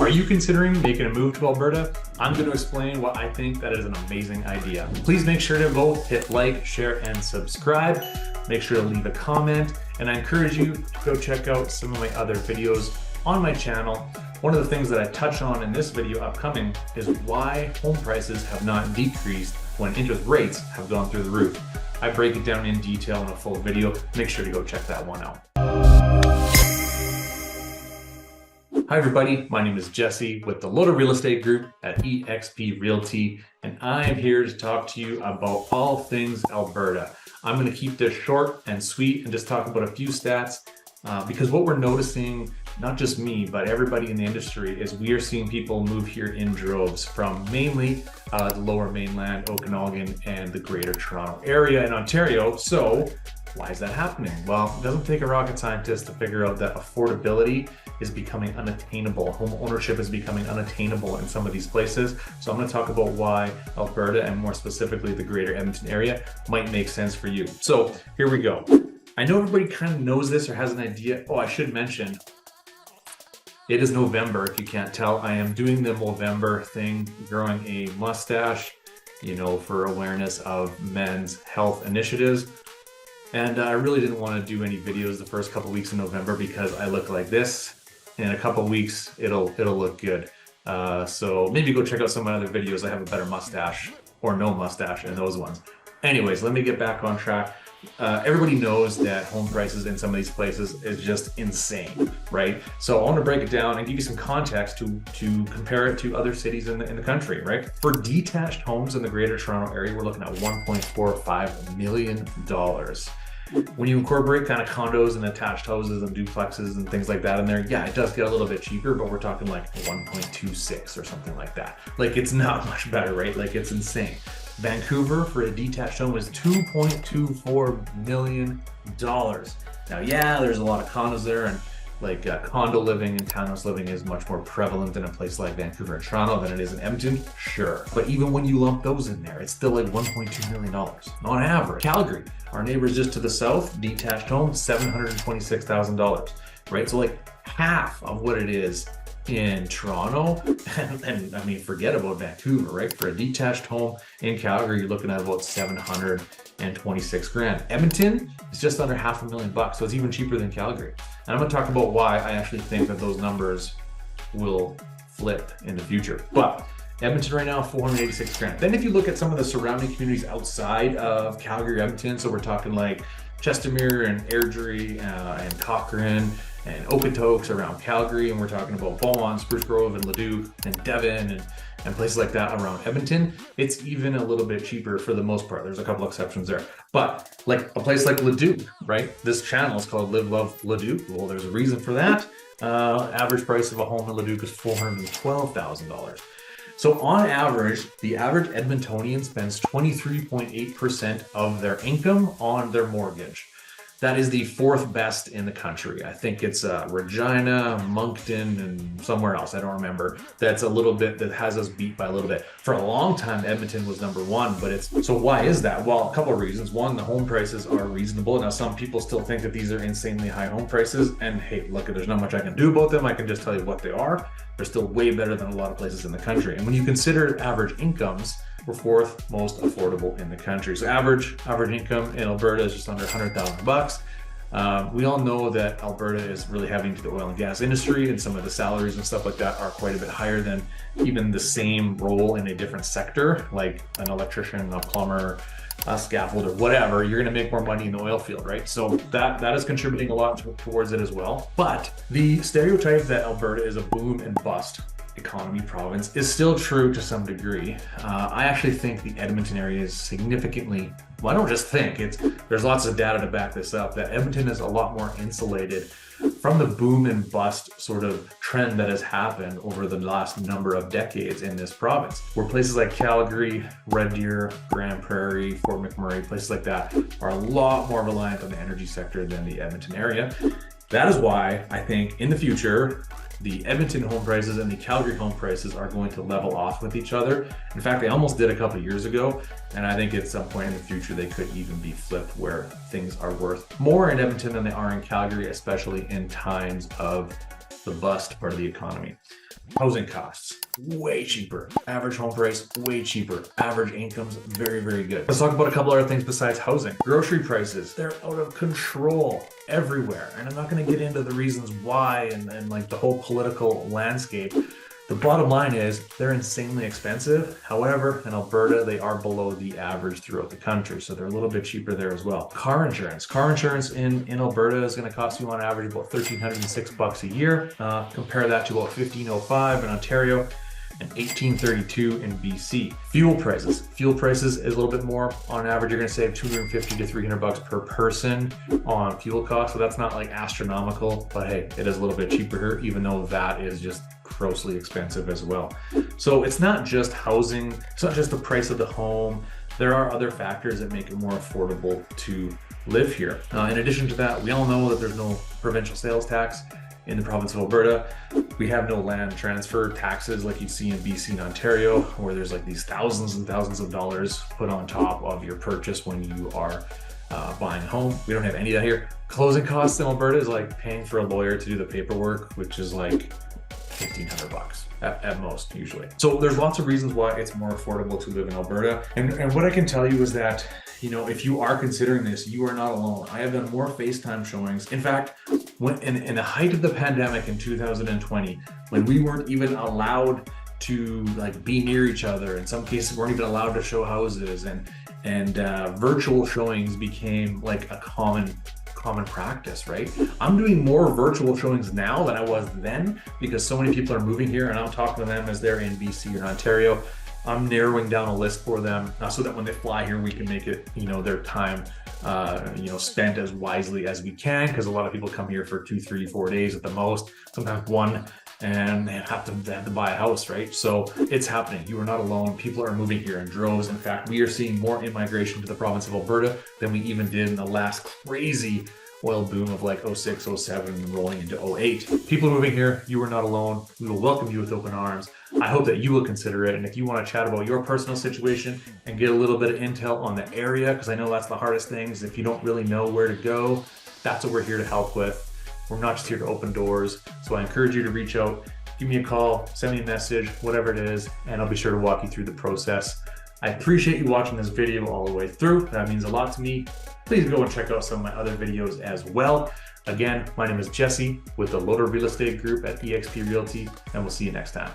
Are you considering making a move to Alberta? I'm going to explain why I think that is an amazing idea. Please make sure to both hit like, share, and subscribe. Make sure to leave a comment, and I encourage you to go check out some of my other videos on my channel. One of the things that I touch on in this video upcoming is why home prices have not decreased when interest rates have gone through the roof. I break it down in detail in a full video. Make sure to go check that one out. Hi everybody, my name is Jesse with the Lower Real Estate Group at eXp Realty, and I am here to talk to you about all things Alberta. I'm going to keep this short and sweet and just talk about a few stats because what we're noticing, not just me, but everybody in the industry, is we are seeing people move here in droves from mainly the Lower Mainland, Okanagan, and the Greater Toronto Area in Ontario. So why is that happening? Well, it doesn't take a rocket scientist to figure out that affordability is becoming unattainable. Home ownership is becoming unattainable in some of these places. So I'm going to talk about why Alberta, and more specifically the Greater Edmonton Area, might make sense for you. So here we go. I know everybody kind of knows this or has an idea. Oh, I should mention, it is November. If you can't tell, I am doing the Movember thing, growing a mustache, you know, for awareness of men's health initiatives. And I really didn't want to do any videos the first couple weeks in November because I look like this. In a couple weeks, it'll look good. So maybe go check out some of my other videos. I have a better mustache or no mustache in those ones. Anyways, let me get back on track. Everybody knows that home prices in some of these places is just insane, right? So I want to break it down and give you some context to compare it to other cities in the country, right? For detached homes in the Greater Toronto Area, we're looking at $1.45 million. When you incorporate kind of condos and attached houses and duplexes and things like that in there, yeah, it does get a little bit cheaper, but we're talking like 1.26 or something like that. Like, it's not much better, right? Like, it's insane. Vancouver for a detached home is $2.24 million. Now, yeah, there's a lot of condos there, and like condo living and townhouse living is much more prevalent in a place like Vancouver and Toronto than it is in Edmonton, sure. But even when you lump those in there, it's still like $1.2 million on average. Calgary, our neighbors just to the south, detached home, $726,000, right? So like half of what it is in Toronto, and I mean, forget about Vancouver, right? For a detached home in Calgary, you're looking at about $726,000. Edmonton is just under $500,000, so it's even cheaper than Calgary. And I'm going to talk about why I actually think that those numbers will flip in the future. But Edmonton right now, $486,000. Then if you look at some of the surrounding communities outside of Calgary, Edmonton, so we're talking like Chestermere and Airdrie and Cochrane and Okotoks around Calgary, and we're talking about Beaumont, Spruce Grove, and Leduc, and Devon, and places like that around Edmonton. It's even a little bit cheaper for the most part. There's a couple exceptions there. But like a place like Leduc, right? This channel is called Live Love Leduc. Well, there's a reason for that. Average price of a home in Leduc is $412,000. So on average, the average Edmontonian spends 23.8% of their income on their mortgage. That is the fourth best in the country. I think it's Regina, Moncton, and somewhere else. I don't remember. That's a little bit, that has us beat by a little bit. For a long time, Edmonton was number one, but so why is that? Well, a couple of reasons. One, the home prices are reasonable. Now, some people still think that these are insanely high home prices, and hey, look, there's not much I can do about them. I can just tell you what they are. They're still way better than a lot of places in the country. And when you consider average incomes, we're fourth most affordable in the country. So average income in Alberta is just under $100,000. We all know that Alberta is really heavy to the oil and gas industry, and some of the salaries and stuff like that are quite a bit higher than even the same role in a different sector, like an electrician, a plumber, a scaffolder, whatever. You're going to make more money in the oil field, right? So that is contributing a lot towards it as well. But the stereotype that Alberta is a boom and bust economy province is still true to some degree. I actually think the Edmonton area is significantly, well, I don't just think, there's lots of data to back this up, that Edmonton is a lot more insulated from the boom and bust sort of trend that has happened over the last number of decades in this province, where places like Calgary, Red Deer, Grand Prairie, Fort McMurray, places like that are a lot more reliant on the energy sector than the Edmonton area. That is why I think in the future, the Edmonton home prices and the Calgary home prices are going to level off with each other. In fact, they almost did a couple of years ago, and I think at some point in the future they could even be flipped where things are worth more in Edmonton than they are in Calgary, especially in times of the bust part of the economy. Housing costs, way cheaper. Average home price, way cheaper. Average incomes, very, very good. Let's talk about a couple other things besides housing. Grocery prices, they're out of control everywhere. And I'm not gonna get into the reasons why and like the whole political landscape. The bottom line is they're insanely expensive. However, in Alberta, they are below the average throughout the country. So they're a little bit cheaper there as well. Car insurance. Car insurance in Alberta is going to cost you on average about $1,306 a year. Compare that to about $1,505 in Ontario and $1,832 in BC. Fuel prices. Fuel prices is a little bit more. On average, you're going to save $250 to $300 per person on fuel costs. So that's not like astronomical, but hey, it is a little bit cheaper here, even though that is just grossly expensive as well. So it's not just housing, it's not just the price of the home. There are other factors that make it more affordable to live here. In addition to that, we all know that there's no provincial sales tax in the province of Alberta. We have no land transfer taxes like you see in BC and Ontario, where there's like these thousands and thousands of dollars put on top of your purchase when you are buying a home. We don't have any of that here. Closing costs in Alberta is like paying for a lawyer to do the paperwork, which is like $1,500 at most usually. So there's lots of reasons why it's more affordable to live in Alberta. And what I can tell you is that, you know, if you are considering this, you are not alone. I have done more FaceTime showings. In fact, when in the height of the pandemic in 2020, when we weren't even allowed to like be near each other, in some cases weren't even allowed to show houses, and virtual showings became like a common practice, right? I'm doing more virtual showings now than I was then because so many people are moving here and I'm talking to them as they're in BC or Ontario. I'm narrowing down a list for them so that when they fly here, we can make it, you know, their time, you know, spent as wisely as we can, because a lot of people come here for 2, 3, 4 days at the most, sometimes one, and they have to buy a house, right? So it's happening. You are not alone. People are moving here in droves. In fact, we are seeing more immigration to the province of Alberta than we even did in the last crazy oil boom of like 06, 07, rolling into 08. People moving here, you are not alone. We will welcome you with open arms. I hope that you will consider it. And if you want to chat about your personal situation and get a little bit of intel on the area, because I know that's the hardest thing, is if you don't really know where to go, that's what we're here to help with. We're not just here to open doors. So I encourage you to reach out, give me a call, send me a message, whatever it is, and I'll be sure to walk you through the process. I appreciate you watching this video all the way through. That means a lot to me. Please go and check out some of my other videos as well. Again, my name is Jesse with the Loader Real Estate Group at eXp Realty, and we'll see you next time.